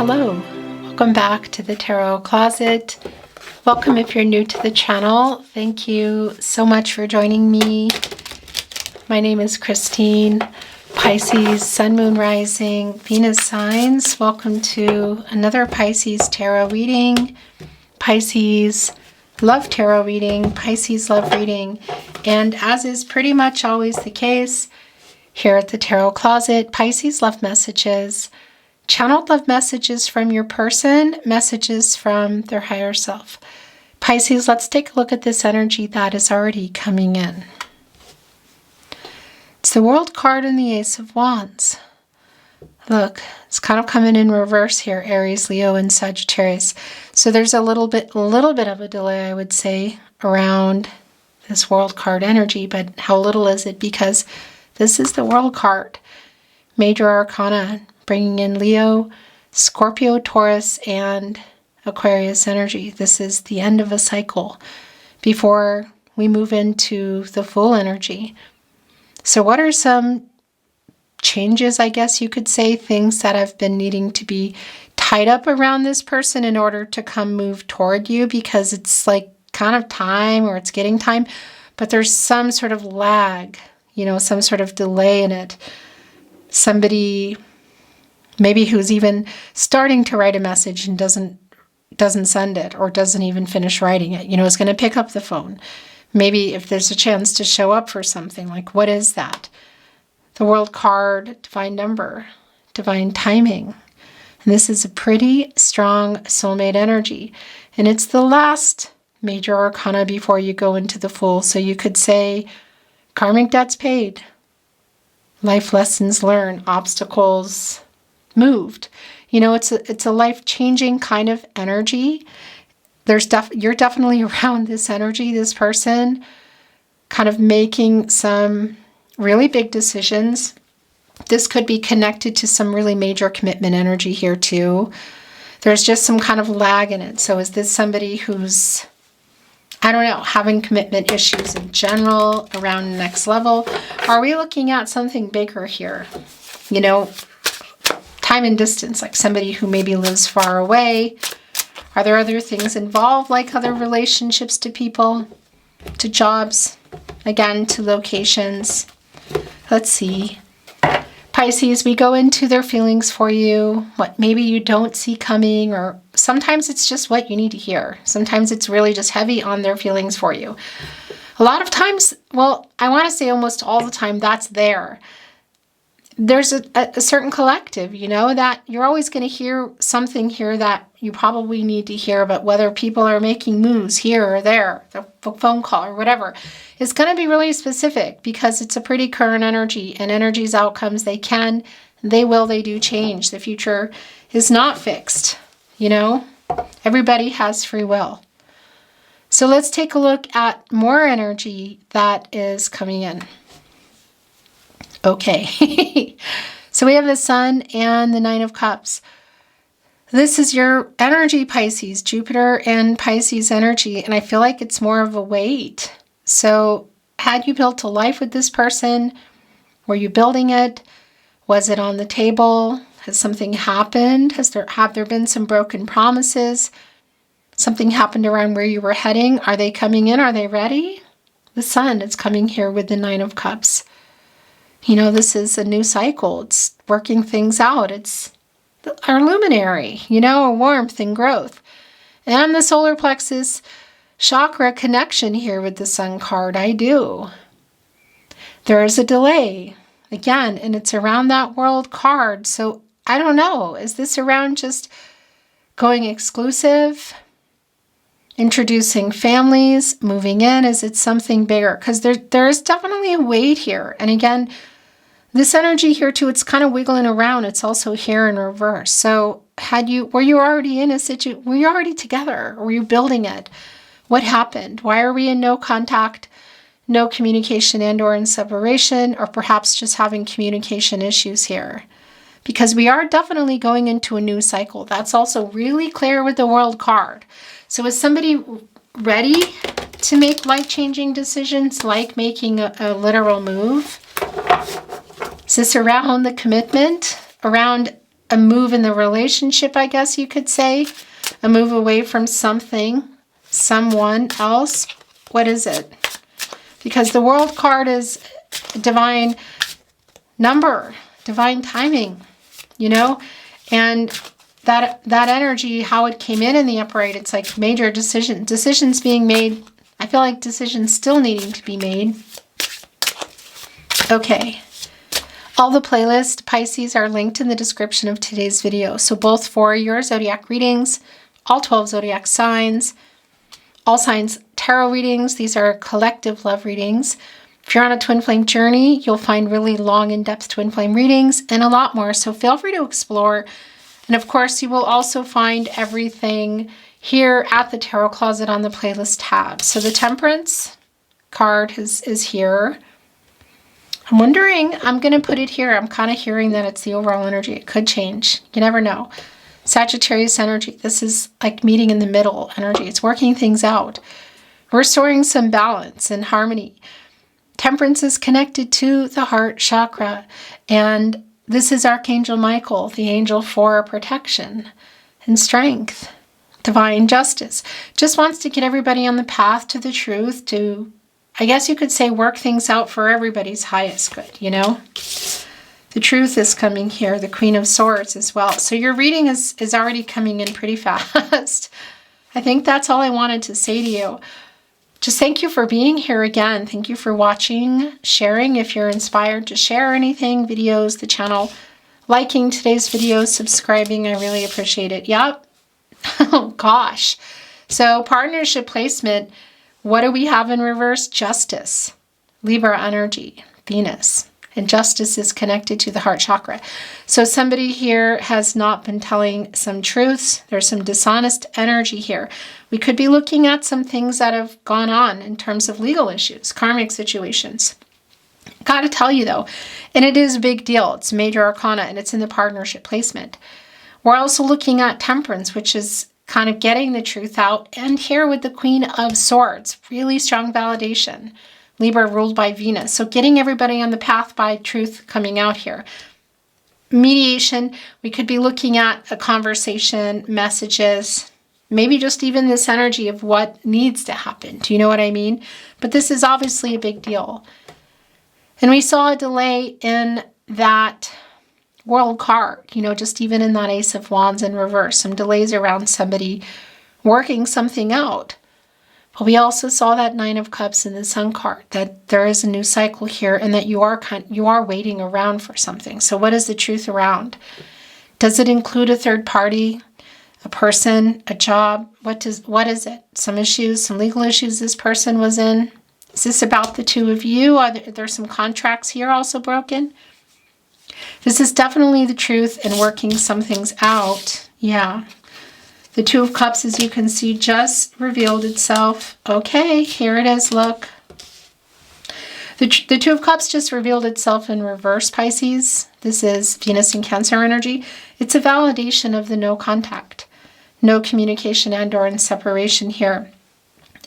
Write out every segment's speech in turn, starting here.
hello. Welcome back to the Tarot Closet. Welcome if you're new to the channel. Thank you so much for joining me. My name is Christine, Pisces, Sun, Moon, Rising, Venus signs. Welcome to another Pisces tarot reading. Pisces love tarot reading, Pisces love reading. And as is pretty much always the case here at the Tarot Closet, Pisces love messages. Channeled love messages from your person, messages from their higher self. Pisces, let's take a look at this energy that is already coming in. It's the World card and the Ace of Wands. Look, it's kind of coming in reverse here, Aries, Leo, and Sagittarius. So there's a little bit of a delay, I would say, around this World card energy. But how little is it? Because this is the World card. Major Arcana, bringing in Leo, Scorpio, Taurus, and Aquarius energy. This is the end of a cycle before we move into the full energy. So what are some changes, I guess you could say, things that have been needing to be tied up around this person in order to come move toward you? Because it's like kind of time, or it's getting time, but there's some sort of lag, some sort of delay in it. Somebody maybe who's even starting to write a message and doesn't send it, or doesn't even finish writing it, is going to pick up the phone. Maybe if there's a chance to show up for something, like what is that? The World card, divine number, divine timing. And this is a pretty strong soulmate energy. And it's the last major arcana before you go into the full. So you could say karmic debts paid, life lessons learned, obstacles moved. It's a life-changing kind of energy. You're definitely around this energy, this person, kind of making some really big decisions. This could be connected to some really major commitment energy here too. There's just some kind of lag in it. So is this somebody who's, having commitment issues in general around the next level? Are we looking at something bigger here? Time and distance, like somebody who maybe lives far away. Are there other things involved, like other relationships to people, to jobs, again, to locations? Let's see. Pisces, we go into their feelings for you, what maybe you don't see coming, or sometimes it's just what you need to hear. Sometimes it's really just heavy on their feelings for you. A lot of times, I want to say almost all the time, that's there. There's a certain collective, that you're always going to hear something here that you probably need to hear, but whether people are making moves here or there, the phone call or whatever, it's going to be really specific because it's a pretty current energy, and energy's outcomes, they do change. The future is not fixed, Everybody has free will. So let's take a look at more energy that is coming in. Okay, so we have the Sun and the Nine of Cups. This is your energy, Pisces, Jupiter and Pisces energy, and I feel like it's more of a weight. So had you built a life with this person? Were you building it? Was it on the table? Has something happened? Have there been some broken promises? Something happened around where you were heading? Are they coming in? Are they ready? The Sun is coming here with the Nine of Cups. This is a new cycle. It's working things out. It's our luminary, a warmth and growth. And the solar plexus chakra connection here with the Sun card, I do. There is a delay, again, and it's around that World card. So I don't know. Is this around just going exclusive? Introducing families, moving in? Is it something bigger? Because there is definitely a weight here. And again, this energy here too, it's kind of wiggling around. It's also here in reverse. So were you already in a situation? Were you already together? Were you building it? What happened? Why are we in no contact, no communication, and or in separation, or perhaps just having communication issues here? Because we are definitely going into a new cycle. That's also really clear with the World card. So is somebody ready to make life-changing decisions, like making a literal move? Is this around the commitment, around a move in the relationship, I guess you could say. A move away from something, someone else. What is it? Because the World card is divine number, divine timing, you know? And that energy, how it came in the upright, it's like major decisions being made. I feel like decisions still needing to be made. Okay. All the playlist Pisces are linked in the description of today's video. So both for your zodiac readings, all 12 zodiac signs, all signs tarot readings. These are collective love readings. If you're on a twin flame journey, you'll find really long, in-depth twin flame readings and a lot more. So feel free to explore. And of course, you will also find everything here at the Tarot Closet on the playlist tab. So the Temperance card is here. I'm wondering, I'm going to put it here. I'm kind of hearing that it's the overall energy. It could change. You never know. Sagittarius energy. This is like meeting in the middle energy. It's working things out. Restoring some balance and harmony. Temperance is connected to the heart chakra. And this is Archangel Michael, the angel for protection and strength. Divine justice. Just wants to get everybody on the path to the truth, to, I guess you could say, work things out for everybody's highest good, you know? The truth is coming here, the Queen of Swords as well. So your reading is already coming in pretty fast. I think that's all I wanted to say to you. Just thank you for being here again. Thank you for watching, sharing if you're inspired to share anything, videos, the channel, liking today's videos, subscribing. I really appreciate it. Yep. Oh, gosh. So partnership placement. What do we have in reverse? Justice. Libra energy. Venus. And justice is connected to the heart chakra. So somebody here has not been telling some truths. There's some dishonest energy here. We could be looking at some things that have gone on in terms of legal issues, karmic situations. Got to tell you though, and it is a big deal. It's major arcana and it's in the partnership placement. We're also looking at temperance, which is kind of getting the truth out. And here with the Queen of Swords, really strong validation. Libra ruled by Venus. So getting everybody on the path by truth coming out here. Mediation, we could be looking at a conversation, messages, maybe just even this energy of what needs to happen. Do you know what I mean? But this is obviously a big deal. And we saw a delay in that World card, you know, just even in that Ace of Wands in reverse, some delays around somebody working something out. But we also saw that Nine of Cups in the Sun card, that there is a new cycle here and that you are waiting around for something. So what is the truth around? Does it include a third party, a person, a job? What is it? Some issues, some legal issues this person was in? Is this about the two of you? Are there some contracts here also broken? This is definitely the truth and working some things out. Yeah. The Two of Cups, as you can see, just revealed itself. Okay, here it is, look. The Two of Cups just revealed itself in reverse, Pisces. This is Venus and Cancer energy. It's a validation of the no contact, no communication and or in separation here.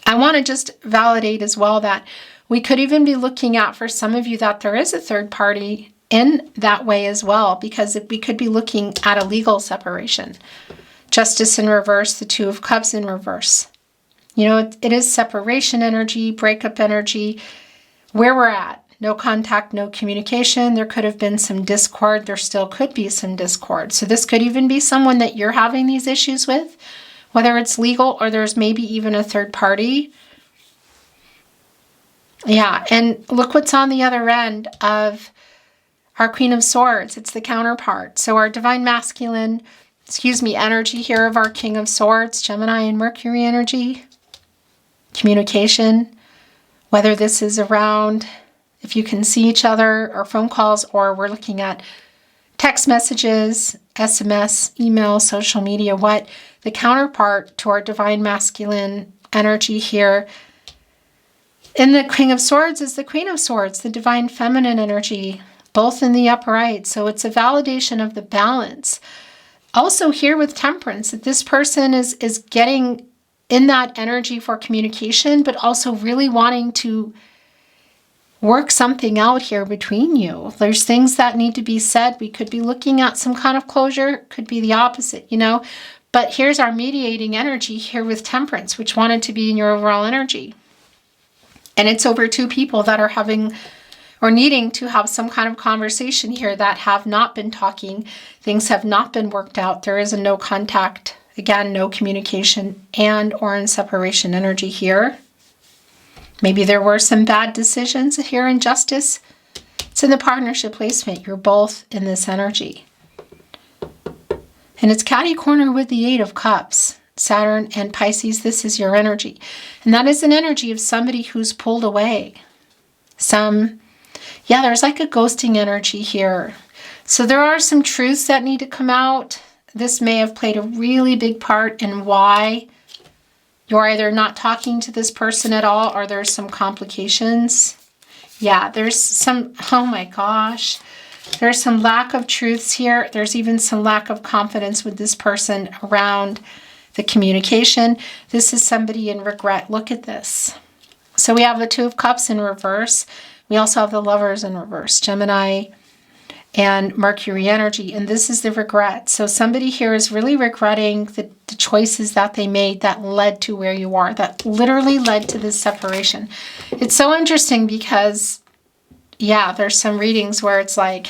I want to just validate as well that we could even be looking at, for some of you, that there is a third party in that way as well, because we could be looking at a legal separation. Justice in reverse, the Two of Cups in reverse. You know, it is separation energy, breakup energy, where we're at. No contact, no communication. There could have been some discord. There still could be some discord. So this could even be someone that you're having these issues with, whether it's legal or there's maybe even a third party. Yeah, and look what's on the other end of our Queen of Swords. It's the counterpart. So our divine masculine, energy here of our King of Swords, Gemini and Mercury energy. Communication, whether this is around if you can see each other or phone calls, or we're looking at text messages, SMS, email, social media, what the counterpart to our divine masculine energy here in the King of Swords is the Queen of Swords, the divine feminine energy, both in the upright. So it's a validation of the balance. Also here with temperance, that this person is getting in that energy for communication, but also really wanting to work something out here between you. There's things that need to be said. We could be looking at some kind of closure. Could be the opposite, you know. But here's our mediating energy here with Temperance, which wanted to be in your overall energy. And it's over two people that are having or needing to have some kind of conversation here that have not been talking. Things have not been worked out. There is a no contact, again, no communication, and or in separation energy here. Maybe there were some bad decisions here in Justice. It's in the partnership placement. You're both in this energy. And it's catty corner with the 8 of Cups. Saturn and Pisces, this is your energy. And that is an energy of somebody who's pulled away. There's like a ghosting energy here. So there are some truths that need to come out. This may have played a really big part in why you're either not talking to this person at all or there's some complications. Yeah, there's some, oh my gosh. There's some lack of truths here. There's even some lack of confidence with this person around the communication. This is somebody in regret. Look at this. So we have the 2 of Cups in reverse. We also have the Lovers in reverse, Gemini and Mercury energy. And this is the regret. So somebody here is really regretting the choices that they made that led to where you are, that literally led to this separation. It's so interesting because there's some readings where it's like,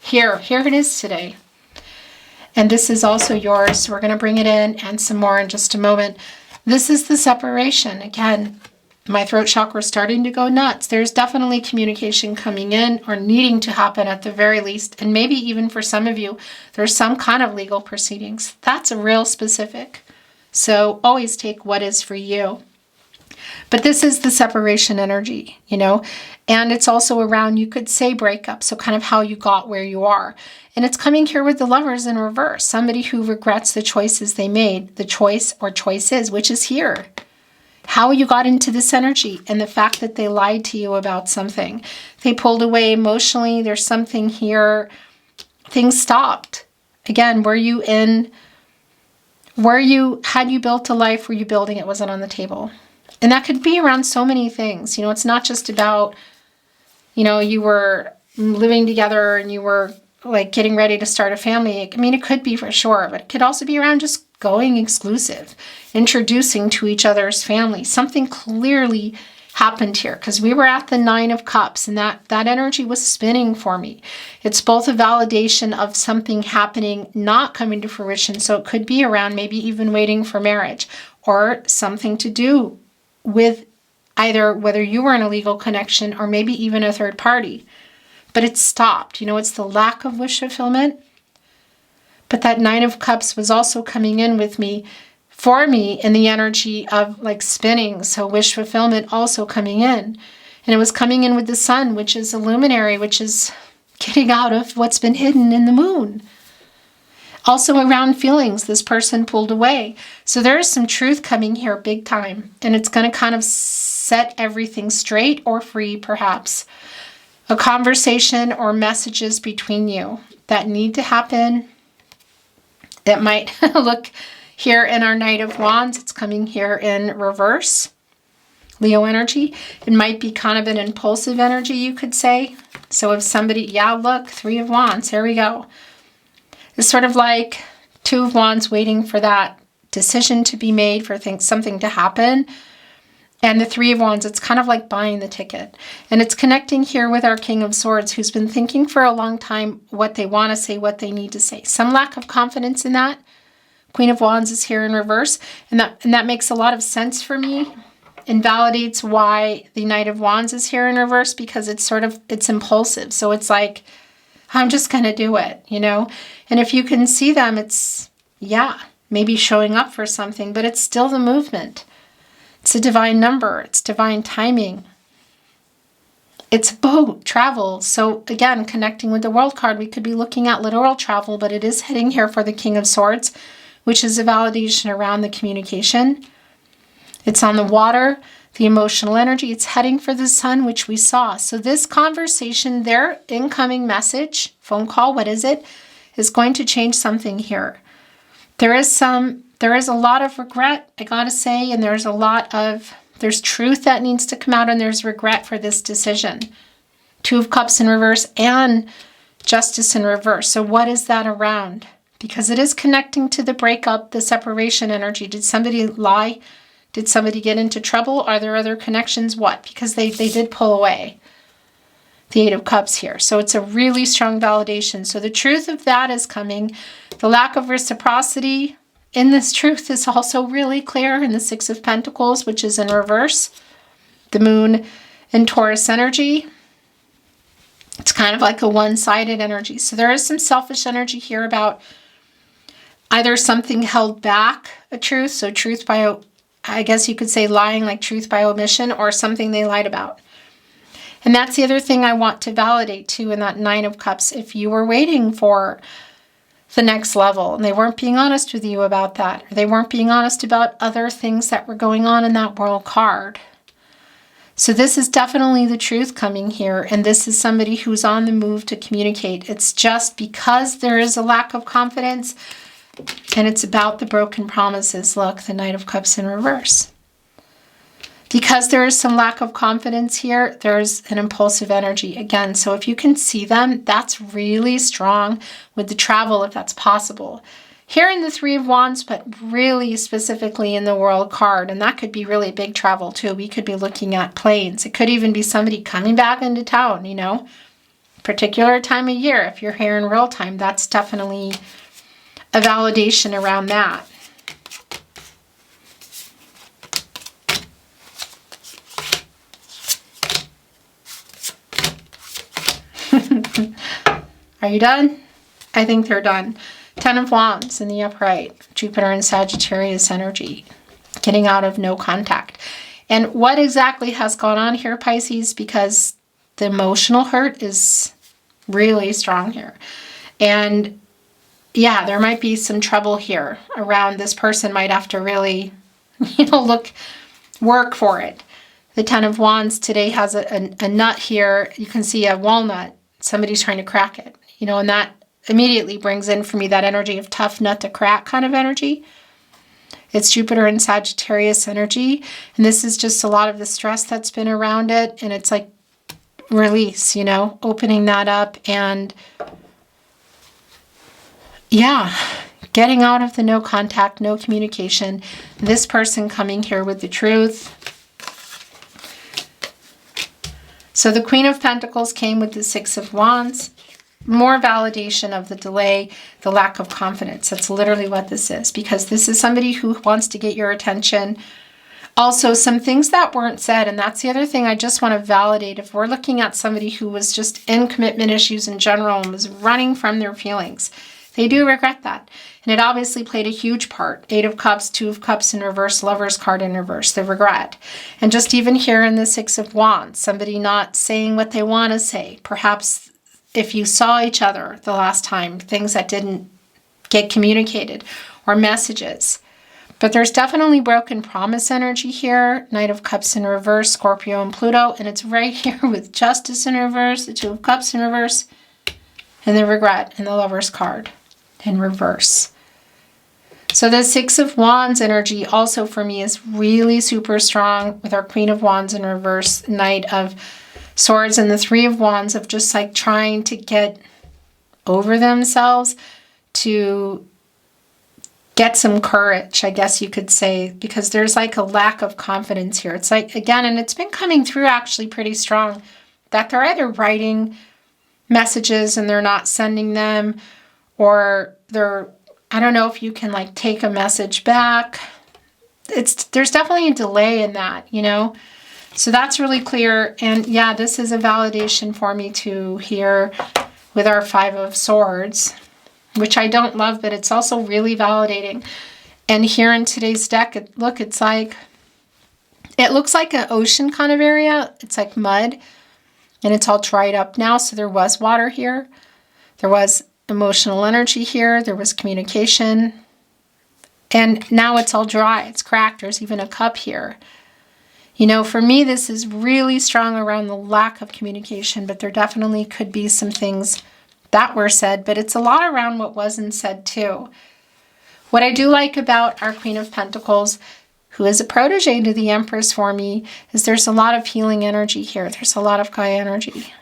here it is today. And this is also yours. So we're going to bring it in and some more in just a moment. This is the separation. Again, my throat chakra is starting to go nuts. There's definitely communication coming in or needing to happen at the very least. And maybe even for some of you, there's some kind of legal proceedings. That's a real specific. So always take what is for you. But this is the separation energy, you know, and it's also around, you could say breakup. So kind of how you got where you are. And it's coming here with the Lovers in reverse. Somebody who regrets the choices they made, the choice or choices, which is here. How you got into this energy and the fact that they lied to you about something. They pulled away emotionally. There's something here. Things stopped. Again, had you built a life, were you building it? Wasn't on the table. And that could be around so many things. You know, it's not just about, you know, you were living together and you were like getting ready to start a family. I mean, it could be for sure, but it could also be around just going exclusive, introducing to each other's family. Something clearly happened here because we were at the 9 of Cups and that energy was spinning for me. It's both a validation of something happening, not coming to fruition. So it could be around maybe even waiting for marriage or something to do with either whether you were in a legal connection or maybe even a third party. But it stopped. You know, it's the lack of wish fulfillment. But that 9 of Cups was also coming in with me, for me, in the energy of like spinning. So wish fulfillment also coming in. And it was coming in with the Sun, which is a luminary, which is getting out of what's been hidden in the Moon. Also around feelings, this person pulled away. So there is some truth coming here big time. And it's going to kind of set everything straight or free, perhaps. A conversation or messages between you that need to happen. That might look here in our Knight of Wands. It's coming here in reverse. Leo energy. It might be kind of an impulsive energy, you could say. So if somebody, look, 3 of Wands. Here we go. It's sort of like 2 of Wands waiting for that decision to be made, for something to happen. And the 3 of Wands, it's kind of like buying the ticket. And it's connecting here with our King of Swords, who's been thinking for a long time what they want to say, what they need to say. Some lack of confidence in that. Queen of Wands is here in reverse. And that makes a lot of sense for me. And validates why the Knight of Wands is here in reverse, because it's impulsive. So it's like, I'm just going to do it, you know. And if you can see them, it's, maybe showing up for something, but it's still the movement. It's a divine number. It's divine timing. It's boat travel. So again, connecting with the World card, we could be looking at literal travel, but it is heading here for the King of Swords, which is a validation around the communication. It's on the water, the emotional energy. It's heading for the Sun, which we saw. So this conversation, their incoming message, phone call, what is it, is going to change something here. There is a lot of regret, I gotta say, and there's a lot of There's truth that needs to come out, and there's regret for this decision. Two of Cups in reverse and Justice in reverse. So what is that around? Because it is connecting to the breakup, the separation energy. Did somebody lie? Did somebody get into trouble? Are there other connections? What? Because they did pull away. The Eight of Cups here. So it's a really strong validation. So the truth of that is coming. The lack of reciprocity in this truth is also really clear in the Six of Pentacles, which is in reverse. The Moon in Taurus energy. It's kind of like a one-sided energy. So there is some selfish energy here about either something held back, a truth. So truth by, I guess you could say lying, like truth by omission, or something they lied about. And that's the other thing I want to validate too in that Nine of Cups. If you were waiting for the next level and they weren't being honest with you about that, or they weren't being honest about other things that were going on in that World card. So this is definitely the truth coming here, and this is somebody who's on the move to communicate. It's just because there is a lack of confidence, and it's about the broken promises. Look, the Knight of Cups in reverse. Because there is some lack of confidence here, there's an impulsive energy again. So if you can see them, that's really strong with the travel, if that's possible. Here in the Three of Wands, but really specifically in the World card, and that could be really big travel too. We could be looking at planes. It could even be somebody coming back into town, you know, particular time of year. If you're here in real time, that's definitely a validation around that. Are you done? I think they're done. Ten of Wands in the upright. Jupiter and Sagittarius energy. Getting out of no contact. And what exactly has gone on here, Pisces? Because the emotional hurt is really strong here. And yeah, there might be some trouble here around. This person might have to really, work for it. The Ten of Wands today has a nut here. You can see a walnut. Somebody's trying to crack it, and that immediately brings in for me that energy of tough nut to crack kind of energy. It's Jupiter and Sagittarius energy. And this is just a lot of the stress that's been around it. And it's like release, opening that up and yeah, getting out of the no contact, no communication. This person coming here with the truth. So the Queen of Pentacles came with the Six of Wands. More validation of the delay, the lack of confidence. That's literally what this is, because this is somebody who wants to get your attention. Also, some things that weren't said, and that's the other thing I just want to validate. If we're looking at somebody who was just in commitment issues in general and was running from their feelings, they do regret that. And it obviously played a huge part. Eight of Cups, Two of Cups in reverse, Lover's card in reverse, the regret. And just even here in the Six of Wands, somebody not saying what they want to say. Perhaps if you saw each other the last time, things that didn't get communicated or messages. But there's definitely broken promise energy here. Knight of Cups in reverse, Scorpio and Pluto. And it's right here with Justice in reverse, the Two of Cups in reverse, and the regret and the Lover's card in reverse. So the Six of Wands energy also for me is really super strong with our Queen of Wands in reverse, Knight of Swords, and the Three of Wands of just like trying to get over themselves, to get some courage, I guess you could say, because there's like a lack of confidence here. It's like, again, and it's been coming through actually pretty strong, that they're either writing messages and they're not sending them, or they're, I don't know if you can like take a message back. There's definitely a delay in that, So that's really clear. And yeah, this is a validation for me too here with our Five of Swords, which I don't love, but it's also really validating. And here in today's deck, it looks like an ocean kind of area. It's like mud and it's all dried up now. So there was water here. There was emotional energy here. There was communication. And now it's all dry. It's cracked. There's even a cup here. For me, this is really strong around the lack of communication, but there definitely could be some things that were said, but it's a lot around what wasn't said too. What I do like about our Queen of Pentacles, who is a protege to the Empress for me, is there's a lot of healing energy here. There's a lot of Gaia energy.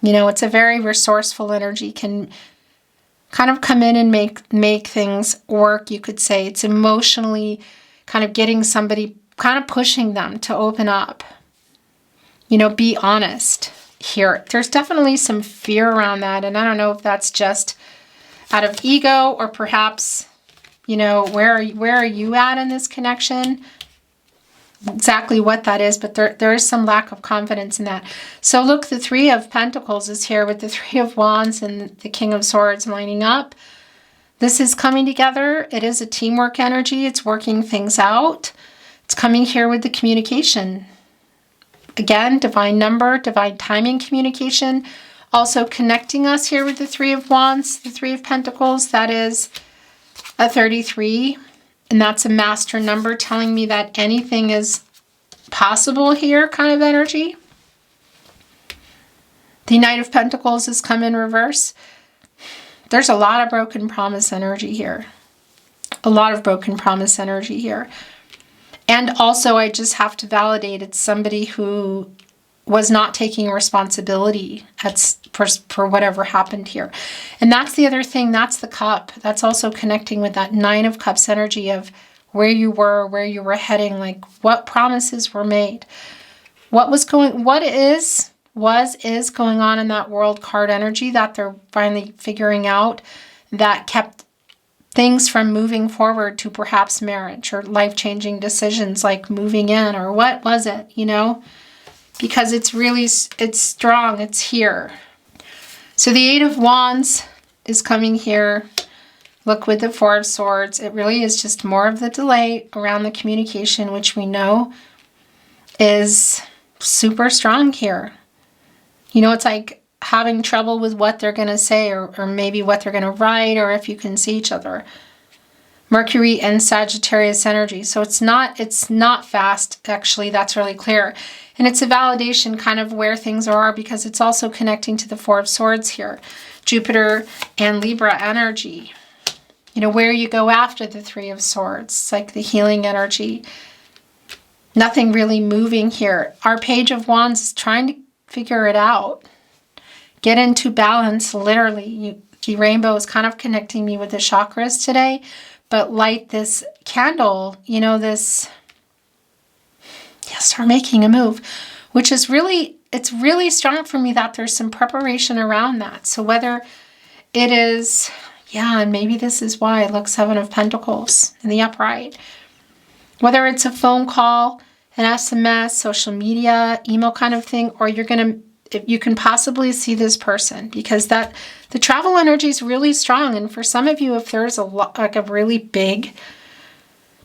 You know, it's a very resourceful energy, can kind of come in and make things work, you could say. It's emotionally kind of getting somebody, kind of pushing them to open up. You know, be honest here. There's definitely some fear around that, and I don't know if that's just out of ego or perhaps, you know, where are you at in this connection? Exactly what that is, but there is some lack of confidence in that. So look, the Three of Pentacles is here with the Three of Wands and the King of Swords lining up. This is coming together. It is a teamwork energy. It's working things out. It's coming here with the communication. Again, divine number, divine timing communication. Also connecting us here with the Three of Wands, the Three of Pentacles. That is a 33. And that's a master number telling me that anything is possible here, kind of energy. The Knight of Pentacles has come in reverse. There's a lot of broken promise energy here. A lot of broken promise energy here. And also, I just have to validate it's somebody who was not taking responsibility for whatever happened here. And that's the other thing, that's the Cup. That's also connecting with that Nine of Cups energy of where you were heading, like what promises were made. Is going on in that World card energy that they're finally figuring out, that kept things from moving forward to perhaps marriage or life-changing decisions like moving in, or what was it, you know? Because it's strong, it's here. So the Eight of Wands is coming here. Look, with the Four of Swords, it really is just more of the delay around the communication, which we know is super strong here. You know, it's like having trouble with what they're going to say, or maybe what they're going to write, or if you can see each other. Mercury and Sagittarius energy. So it's not fast, actually, that's really clear. And it's a validation kind of where things are, because it's also connecting to the Four of Swords here. Jupiter and Libra energy. You know, where you go after the Three of Swords. It's like the healing energy. Nothing really moving here. Our Page of Wands is trying to figure it out. Get into balance, literally. The rainbow is kind of connecting me with the chakras today. But light this candle, you know, start making a move, which is it's really strong for me that there's some preparation around that. So whether it is, and maybe this is why it looks Seven of Pentacles in the upright. Whether it's a phone call, an SMS, social media, email kind of thing, or you can possibly see this person, because the travel energy is really strong. And for some of you, if there's a really big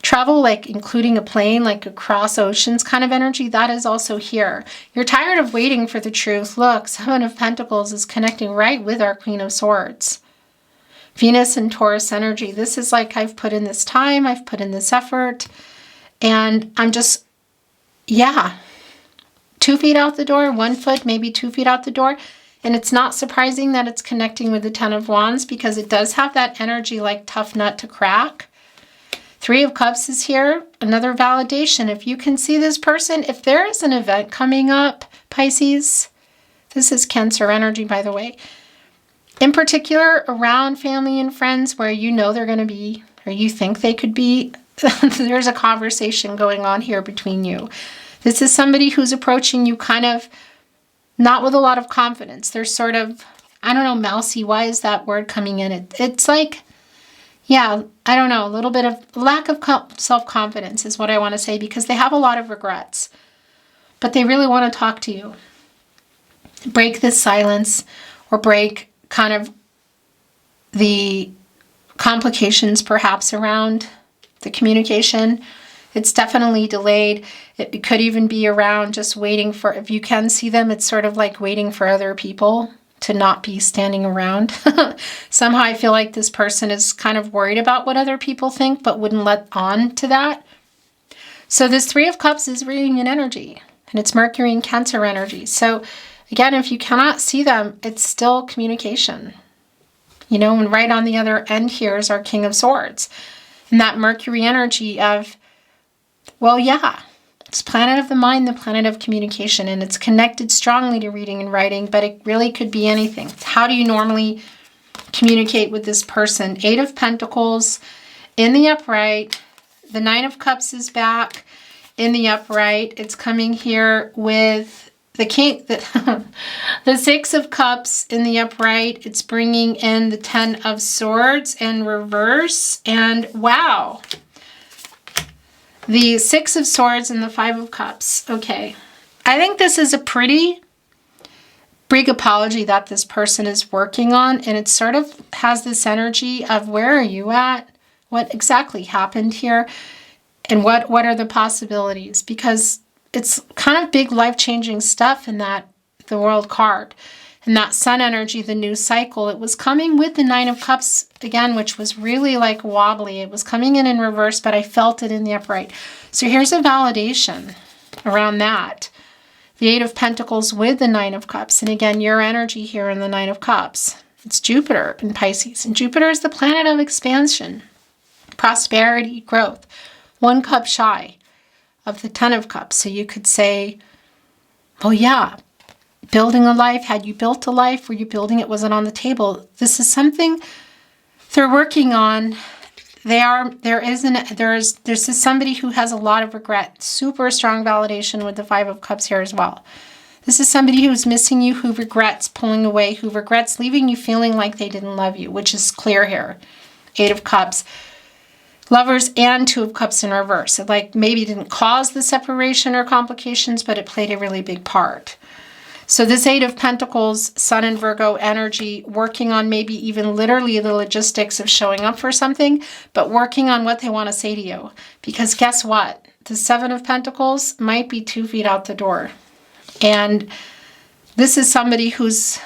travel, like including a plane, like across oceans kind of energy, that is also here. You're tired of waiting for the truth. Look, Seven of Pentacles is connecting right with our Queen of Swords. Venus and Taurus energy. This is like, I've put in this time, I've put in this effort, and I'm just, 2 feet out the door, 1 foot, maybe 2 feet out the door. And it's not surprising that it's connecting with the Ten of Wands, because it does have that energy like tough nut to crack. Three of Cups is here. Another validation. If you can see this person, if there is an event coming up, Pisces, this is Cancer energy, by the way, in particular around family and friends where you know they're going to be, or you think they could be, there's a conversation going on here between you. This is somebody who's approaching you kind of not with a lot of confidence. They're sort of, I don't know, mousy. Why is that word coming in? It's like, I don't know, a little bit of lack of self-confidence is what I want to say, because they have a lot of regrets. But they really want to talk to you. Break this silence, or break kind of the complications perhaps around the communication. It's definitely delayed. It could even be around just waiting for, if you can see them, it's sort of like waiting for other people to not be standing around. Somehow I feel like this person is kind of worried about what other people think, but wouldn't let on to that. So this Three of Cups is reunion energy, and it's Mercury and Cancer energy. So again, if you cannot see them, it's still communication. You know, and right on the other end here is our King of Swords. And that Mercury energy of Well, yeah. It's planet of the mind, the planet of communication, and it's connected strongly to reading and writing, but it really could be anything. How do you normally communicate with this person? 8 of Pentacles in the upright. The 9 of Cups is back in the upright. It's coming here with the King, the 6 of Cups in the upright. It's bringing in the 10 of Swords in reverse. And wow. The 6 of Swords and the 5 of Cups. Okay. I think this is a pretty big apology that this person is working on. And it sort of has this energy of, where are you at? What exactly happened here? And what are the possibilities? Because it's kind of big life-changing stuff in that, the World card. And that Sun energy, the new cycle, it was coming with the 9 of Cups again, which was really like wobbly. It was coming in reverse, but I felt it in the upright. So here's a validation around that. The 8 of Pentacles with the 9 of Cups. And again, your energy here in the 9 of Cups. It's Jupiter in Pisces. And Jupiter is the planet of expansion, prosperity, growth. 1 cup shy of the 10 of Cups. So you could say, oh yeah, building a life. Had you built a life? Were you building it? Was it on the table? This is something they're working on. There's somebody who has a lot of regret. Super strong validation with the 5 of Cups here as well. This is somebody who's missing you, who regrets pulling away, who regrets leaving you feeling like they didn't love you, which is clear here. 8 of Cups. Lovers and 2 of Cups in reverse. It like maybe didn't cause the separation or complications, but it played a really big part. So this 8 of Pentacles, Sun and Virgo energy, working on maybe even literally the logistics of showing up for something, but working on what they want to say to you. Because guess what? The 7 of Pentacles might be 2 feet out the door. And this is somebody who's,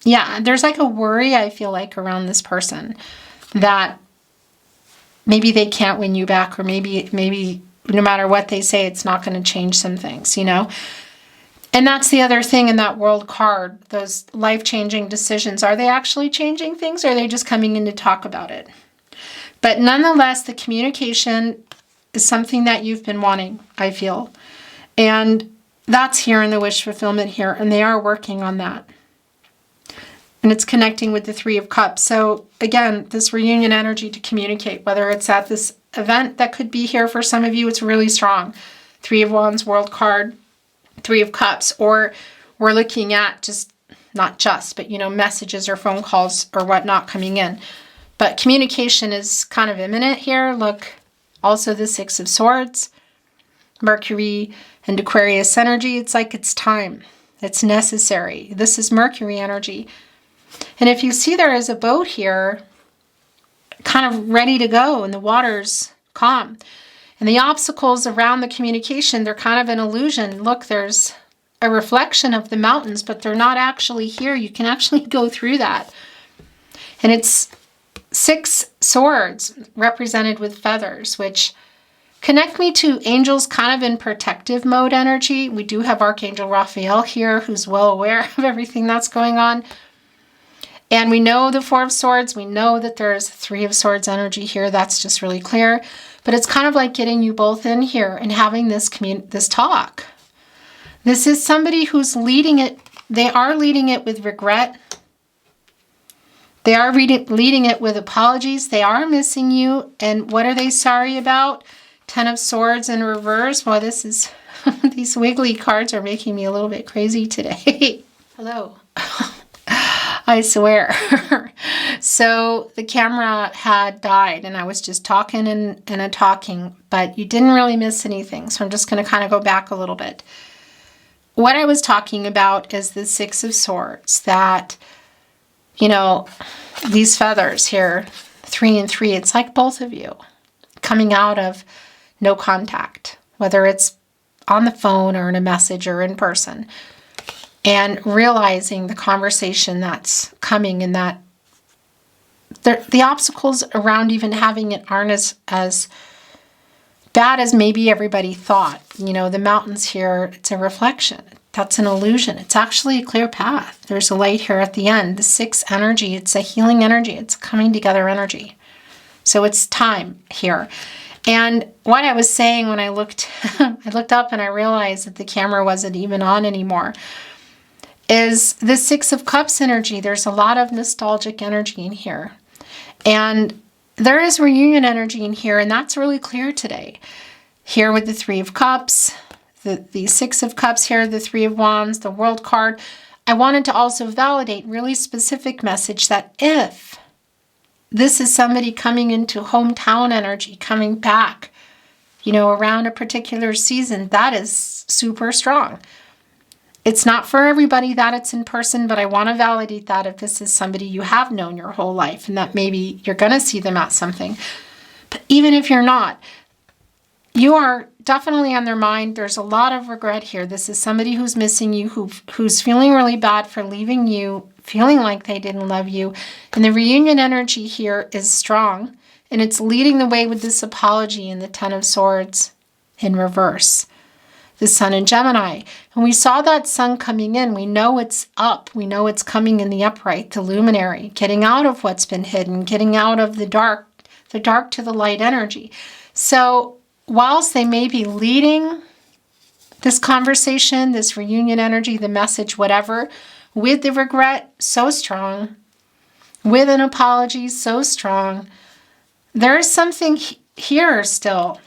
yeah, there's like a worry, I feel like, around this person that maybe they can't win you back, or maybe no matter what they say, it's not going to change some things, you know? And that's the other thing in that World card, those life-changing decisions. Are they actually changing things, or are they just coming in to talk about it? But nonetheless, the communication is something that you've been wanting, I feel. And that's here in the wish fulfillment here, and they are working on that. And it's connecting with the 3 of Cups. So again, this reunion energy to communicate, whether it's at this event that could be here for some of you, it's really strong. 3 of Wands, World card, 3 of Cups, or we're looking at just, not just, but you know, messages or phone calls or whatnot coming in. But communication is kind of imminent here. Look, also the 6 of Swords, Mercury and Aquarius energy. It's like it's time. It's necessary. This is Mercury energy. And if you see, there is a boat here kind of ready to go and the water's calm. And the obstacles around the communication, they're kind of an illusion. Look, there's a reflection of the mountains, but they're not actually here. You can actually go through that. And it's 6 swords represented with feathers, which connect me to angels kind of in protective mode energy. We do have Archangel Raphael here, who's well aware of everything that's going on. And we know the 4 of Swords. We know that there's 3 of Swords energy here. That's just really clear. But it's kind of like getting you both in here and having this talk. This is somebody who's leading it. They are leading it with regret. They are leading it with apologies. They are missing you. And what are they sorry about? 10 of Swords in reverse. Well, this is, these wiggly cards are making me a little bit crazy today. Hello. I swear. So the camera had died and I was just talking and talking, but you didn't really miss anything. So I'm just going to kind of go back a little bit. What I was talking about is the 6 of Swords, that, you know, these feathers here, 3 and 3, it's like both of you coming out of no contact, whether it's on the phone or in a message or in person. And realizing the conversation that's coming, and that the obstacles around even having it aren't as bad as maybe everybody thought. You know, the mountains here, it's a reflection. That's an illusion. It's actually a clear path. There's a light here at the end. The 6 energy, it's a healing energy. It's a coming together energy. So it's time here. And what I was saying when I looked, I looked up and I realized that the camera wasn't even on anymore, is the Six of Cups energy. There's a lot of nostalgic energy in here. And there is reunion energy in here, and that's really clear today. Here with the Three of Cups, the Six of Cups here, the Three of Wands, the World card. I wanted to also validate really specific message that if this is somebody coming into hometown energy, coming back, you know, around a particular season, that is super strong. It's not for everybody that it's in person, but I want to validate that if this is somebody you have known your whole life and that maybe you're going to see them at something. But even if you're not, you are definitely on their mind. There's a lot of regret here. This is somebody who's missing you, who's feeling really bad for leaving you, feeling like they didn't love you. And the reunion energy here is strong, and it's leading the way with this apology in the Ten of Swords in reverse. The Sun in Gemini. And we saw that Sun coming in. We know it's up. We know it's coming in the upright, the luminary, getting out of what's been hidden, getting out of the dark to the light energy. So whilst they may be leading this conversation, this reunion energy, the message, whatever, with the regret so strong, with an apology so strong, there is something here still.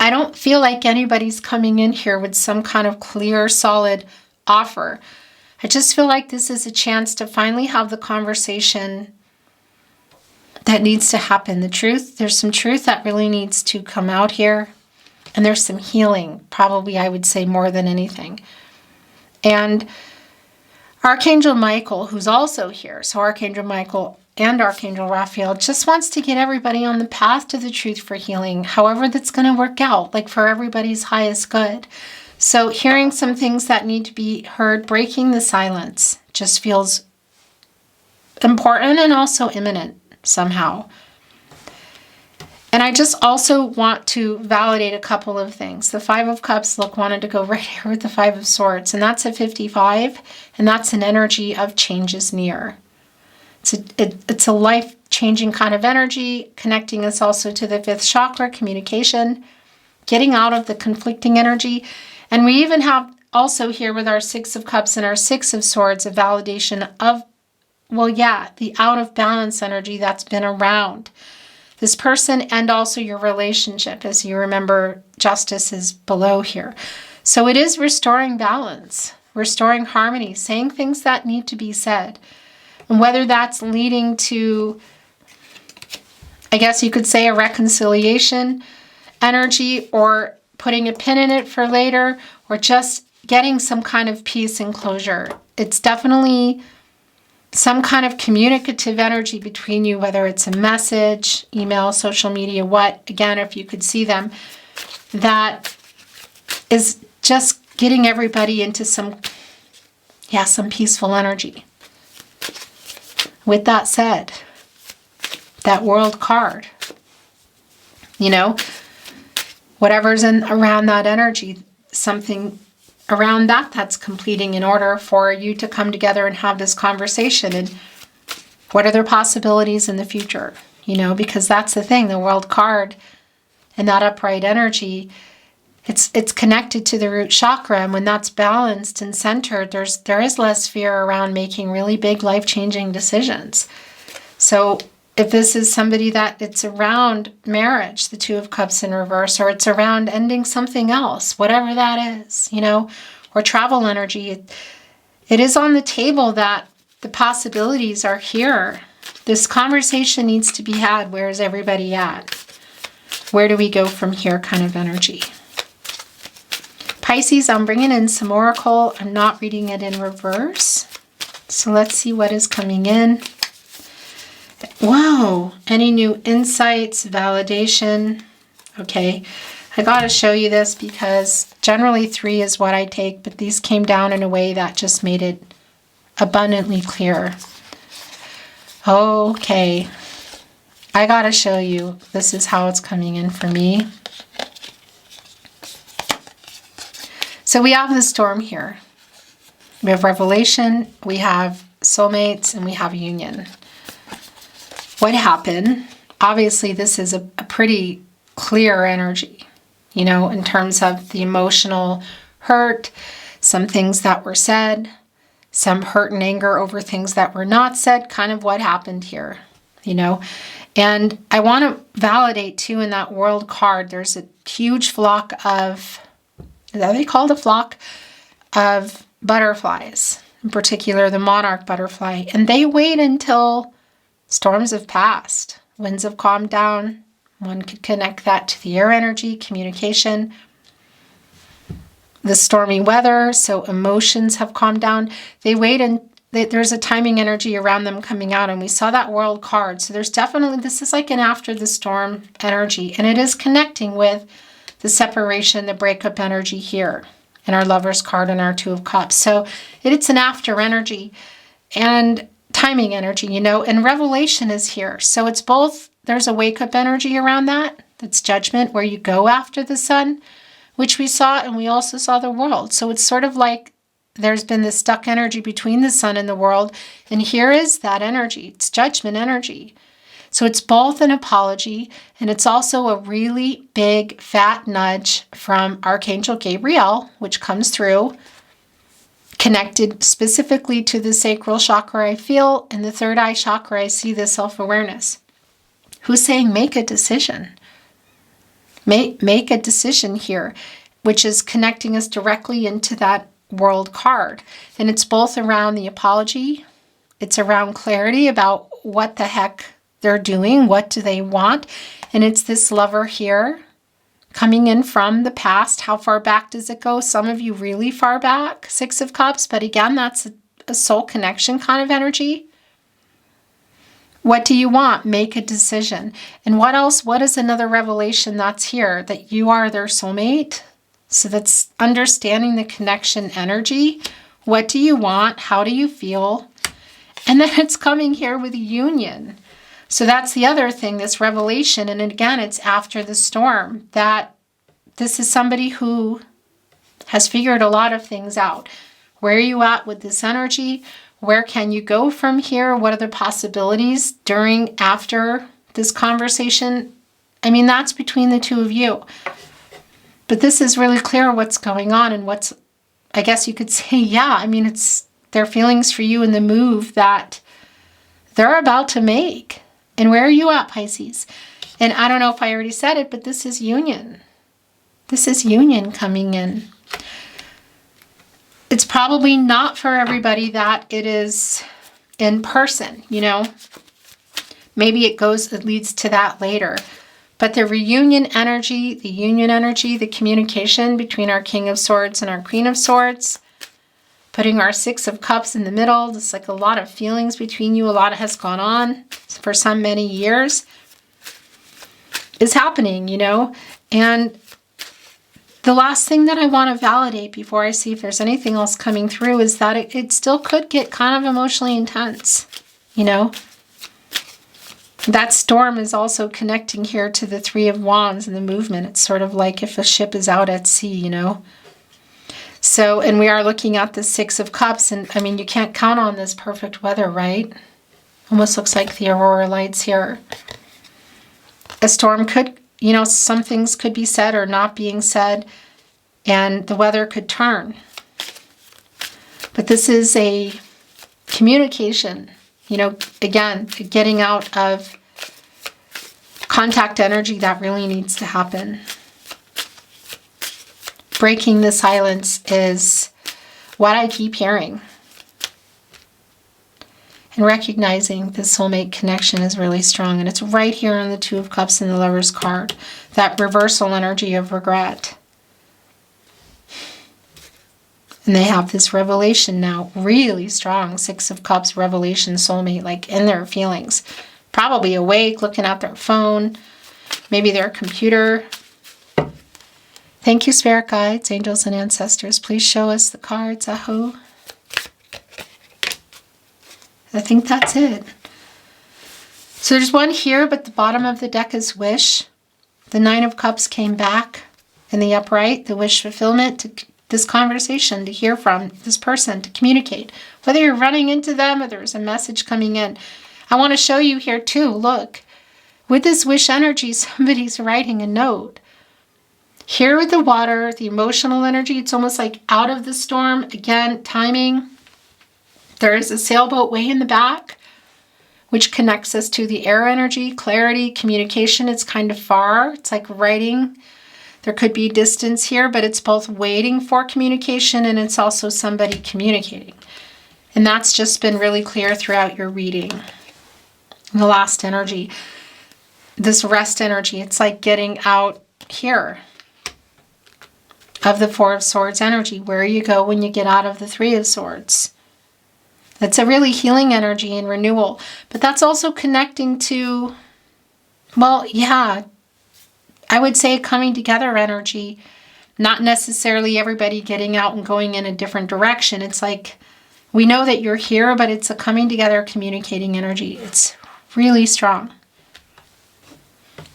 I don't feel like anybody's coming in here with some kind of clear, solid offer. I just feel like this is a chance to finally have the conversation that needs to happen. The truth, there's some truth that really needs to come out here. And there's some healing, probably I would say more than anything. And Archangel Michael, who's also here, so Archangel Michael and Archangel Raphael just wants to get everybody on the path to the truth for healing, however that's going to work out, like for everybody's highest good. So hearing some things that need to be heard, breaking the silence, just feels important and also imminent somehow. And I just also want to validate a couple of things. The Five of Cups, look, wanted to go right here with the Five of Swords, and that's a 55, and that's an energy of change is near. It's a life-changing kind of energy, connecting us also to the fifth chakra, communication, getting out of the conflicting energy. And we even have also here with our Six of Cups and our Six of Swords a validation of, well, yeah, the out of balance energy that's been around this person and also your relationship. As you remember, Justice is below here. So it is restoring balance, restoring harmony, saying things that need to be said. And whether that's leading to, I guess you could say, a reconciliation energy, or putting a pin in it for later, or just getting some kind of peace and closure. It's definitely some kind of communicative energy between you, whether it's a message, email, social media, what, again, if you could see them, that is just getting everybody into some peaceful energy. With that said, that World card, whatever's around that energy, something around that's completing in order for you to come together and have this conversation. And what are their possibilities in the future? Because that's the thing, the World card and that upright energy, it's connected to the root chakra. And when that's balanced and centered, there is less fear around making really big life-changing decisions. So if this is somebody that it's around marriage, the Two of Cups in reverse, or it's around ending something else, whatever that is, or travel energy, it is on the table that the possibilities are here. This conversation needs to be had. Where is everybody at? Where do we go from here kind of energy? Pisces, I'm bringing in some oracle. I'm not reading it in reverse. So let's see what is coming in. Whoa, any new insights, validation? Okay, I got to show you this because generally 3 is what I take, but these came down in a way that just made it abundantly clear. Okay, I got to show you. This is how it's coming in for me. So we have the Storm here. We have Revelation, we have Soulmates, and we have Union. What happened? Obviously, this is a pretty clear energy, you know, in terms of the emotional hurt, some things that were said, some hurt and anger over things that were not said, kind of what happened here, you know. And I want to validate too in that world card, there's a huge flock of, is that what they called a flock of butterflies, in particular the monarch butterfly. And they wait until storms have passed, winds have calmed down. One could connect that to the air energy, communication, the stormy weather, so emotions have calmed down. They wait and there's a timing energy around them coming out, and we saw that world card. So there's definitely, this is like an after the storm energy, and it is connecting with the separation, the breakup energy here in our Lover's card and our Two of Cups. So it's an after energy and timing energy, you know, and revelation is here. So it's both, there's a wake up energy around that. That's judgment, where you go after the sun, which we saw, and we also saw the world. So it's sort of like there's been this stuck energy between the sun and the world, and here is that energy. It's judgment energy. So it's both an apology, and it's also a really big fat nudge from Archangel Gabriel, which comes through, connected specifically to the sacral chakra I feel, and the third eye chakra I see the self-awareness. Who's saying make a decision? Make a decision here, which is connecting us directly into that world card. And it's both around the apology, it's around clarity about what the heck they're doing, what do they want, and it's this lover here coming in from the past. How far back does it go? Some of you really far back, Six of Cups, but again, that's a soul connection kind of energy. What do you want? Make a decision. And what else? What is another revelation that's here? That you are their soulmate. So that's understanding the connection energy. What do you want? How do you feel? And then it's coming here with union. So that's the other thing, this revelation. And again, it's after the storm. That this is somebody who has figured a lot of things out. Where are you at with this energy? Where can you go from here? What are the possibilities during, after this conversation? I mean, that's between the two of you. But this is really clear what's going on and what's, I guess you could say, yeah, I mean, it's their feelings for you and the move that they're about to make. And where are you at, Pisces? And I don't know if I already said it, but this is union. This is union coming in. It's probably not for everybody that it is in person, you know. Maybe it leads to that later. But the reunion energy, the union energy, the communication between our King of Swords and our Queen of Swords, putting our Six of Cups in the middle, there's like a lot of feelings between you, a lot has gone on for some many years, is happening, you know. And the last thing that I want to validate before I see if there's anything else coming through is that it still could get kind of emotionally intense, you know. That storm is also connecting here to the Three of Wands and the movement. It's sort of like if a ship is out at sea, you know. So, and we are looking at the Six of Cups, and I mean, you can't count on this perfect weather, right? Almost looks like the aurora lights here. A storm could, you know, some things could be said or not being said, and the weather could turn. But this is a communication, you know, again, getting out of contact energy that really needs to happen. Breaking the silence is what I keep hearing. And recognizing the soulmate connection is really strong. And it's right here on the Two of Cups and the Lover's card. That reversal energy of regret. And they have this revelation now. Really strong Six of Cups revelation soulmate. Like in their feelings. Probably awake, looking at their phone. Maybe their computer. Thank you, Spirit Guides, Angels, and Ancestors. Please show us the cards. Aho. I think that's it. So there's one here, but the bottom of the deck is wish. The Nine of Cups came back in the upright, the wish fulfillment, to this conversation, to hear from this person, to communicate. Whether you're running into them or there's a message coming in. I want to show you here too, look, With this wish energy, somebody's writing a note. Here with the water, the emotional energy, it's almost like out of the storm. Again, timing. There is a sailboat way in the back, which connects us to the air energy, clarity, communication. It's kind of far. It's like writing. There could be distance here, but it's both waiting for communication and it's also somebody communicating. And that's just been really clear throughout your reading. And the last energy, this rest energy, it's like getting out here of the Four of Swords energy, where you go when you get out of the Three of Swords. That's a really healing energy and renewal. But that's also connecting to, well, yeah, I would say coming together energy. Not necessarily everybody getting out and going in a different direction. It's like, we know that you're here, but it's a coming together, communicating energy. It's really strong.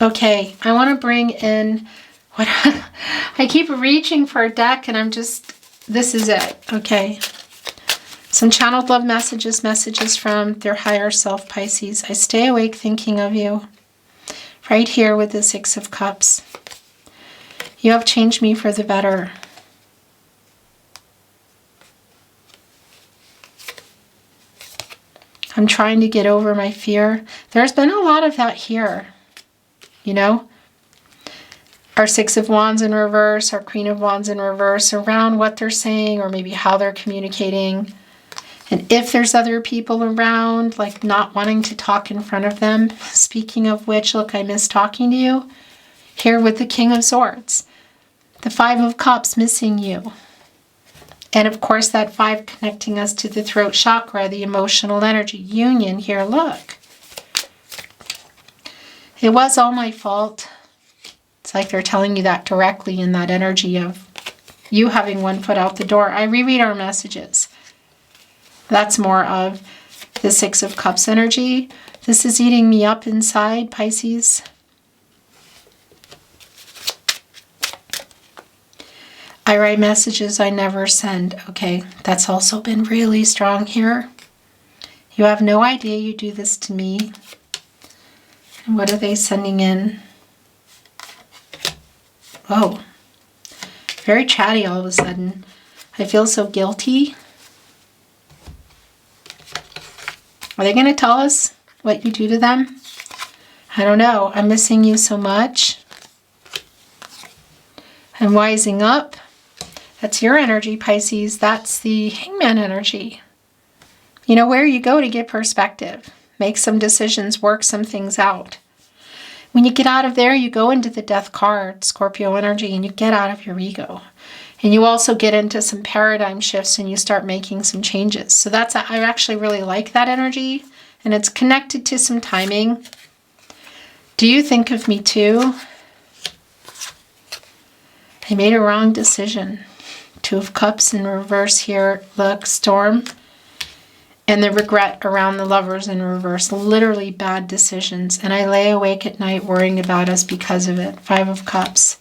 Okay, I want to bring in what I keep reaching for a deck and this is it. Okay. Some channeled love messages from their higher self, Pisces. I stay awake thinking of you. Right here with the Six of Cups. You have changed me for the better. I'm trying to get over my fear. There's been a lot of that here, you know? Our Six of Wands in reverse, our Queen of Wands in reverse, around what they're saying or maybe how they're communicating. And if there's other people around, like not wanting to talk in front of them. Speaking of which, look, I miss talking to you. Here with the King of Swords. The Five of Cups, missing you. And of course that 5 connecting us to the throat chakra, the emotional energy. Union here, look. It was all my fault. It's like they're telling you that directly in that energy of you having one foot out the door. I reread our messages. That's more of the Six of Cups energy. This is eating me up inside, Pisces. I write messages I never send. Okay, that's also been really strong here. You have no idea you do this to me. And what are they sending in? Oh, very chatty all of a sudden. I feel so guilty. Are they going to tell us what you do to them? I don't know. I'm missing you so much. I'm wising up. That's your energy, Pisces. That's the Hangman energy. You know, where you go to get perspective. Make some decisions, work some things out. When you get out of there, you go into the Death card, Scorpio energy, and you get out of your ego. And you also get into some paradigm shifts and you start making some changes. So I actually really like that energy. And it's connected to some timing. Do you think of me too? I made a wrong decision. Two of Cups in reverse here. Look, storm. And the regret around the Lovers in reverse. Literally bad decisions. And I lay awake at night worrying about us because of it. Five of Cups.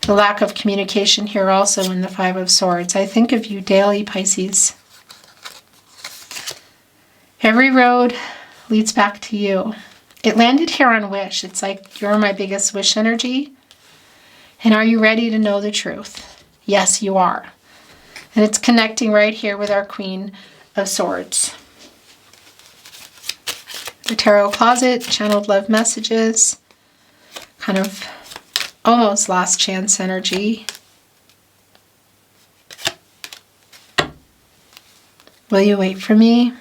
The lack of communication here also in the Five of Swords. I think of you daily, Pisces. Every road leads back to you. It landed here on wish. It's like you're my biggest wish energy. And are you ready to know the truth? Yes, you are. And it's connecting right here with our Queen of Swords. The Tarot Closet, channeled love messages, kind of almost last chance energy. Will you wait for me?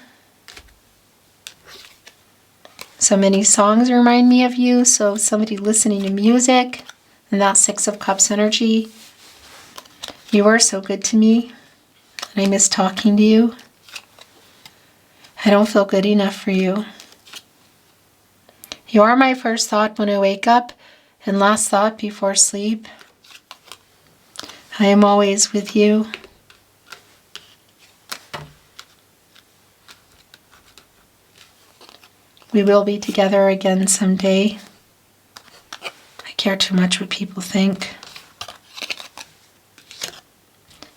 So many songs remind me of you, so somebody listening to music, and that Six of Cups energy. You are so good to me, and I miss talking to you. I don't feel good enough for you. You are my first thought when I wake up, and last thought before sleep. I am always with you. We will be together again someday. I care too much what people think.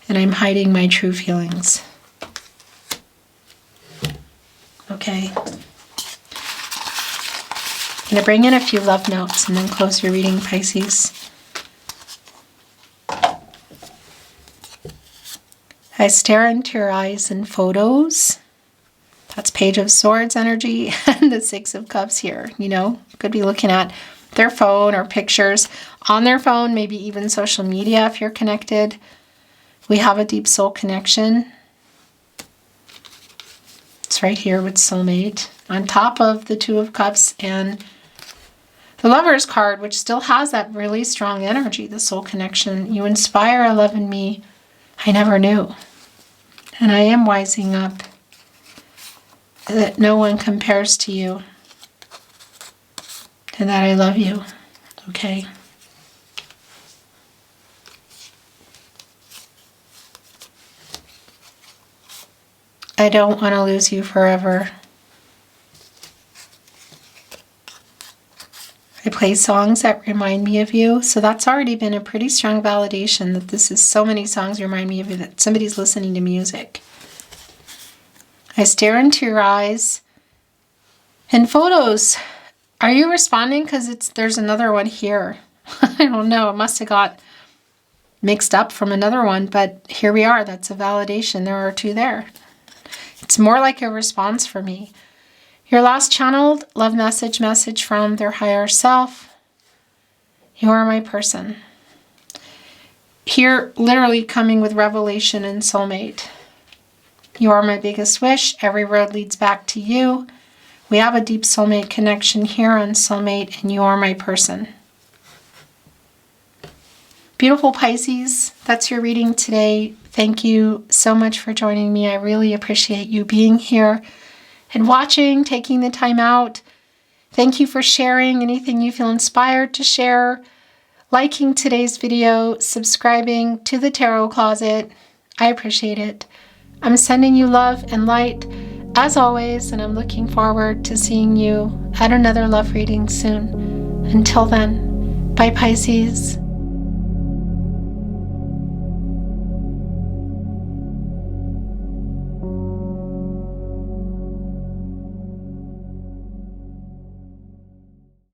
And I'm hiding my true feelings. Okay. I'm going to bring in a few love notes and then close your reading, Pisces. I stare into your eyes in photos. That's Page of Swords energy and the Six of Cups here. You know, could be looking at their phone or pictures on their phone, maybe even social media if you're connected. We have a deep soul connection. It's right here with Soulmate. On top of the Two of Cups and the Lover's card, which still has that really strong energy, the soul connection. You inspire a love in me I never knew. And I am wising up that no one compares to you. And that I love you. Okay? I don't want to lose you forever. I play songs that remind me of you. So that's already been a pretty strong validation that this is so many songs remind me of you, that somebody's listening to music. I stare into your eyes. And photos. Are you responding? Because there's another one here. I don't know. It must have got mixed up from another one. But here we are. That's a validation. There are two there. It's more like a response for me. Your last channeled love message from their higher self. You are my person. Here, literally coming with revelation and Soulmate. You are my biggest wish. Every road leads back to you. We have a deep soulmate connection here on Soulmate, and you are my person. Beautiful Pisces, that's your reading today. Thank you so much for joining me. I really appreciate you being here and watching, taking the time out. Thank you for sharing anything you feel inspired to share, liking today's video, subscribing to the Tarot Closet. I appreciate it. I'm sending you love and light as always, and I'm looking forward to seeing you at another love reading soon. Until then, bye Pisces.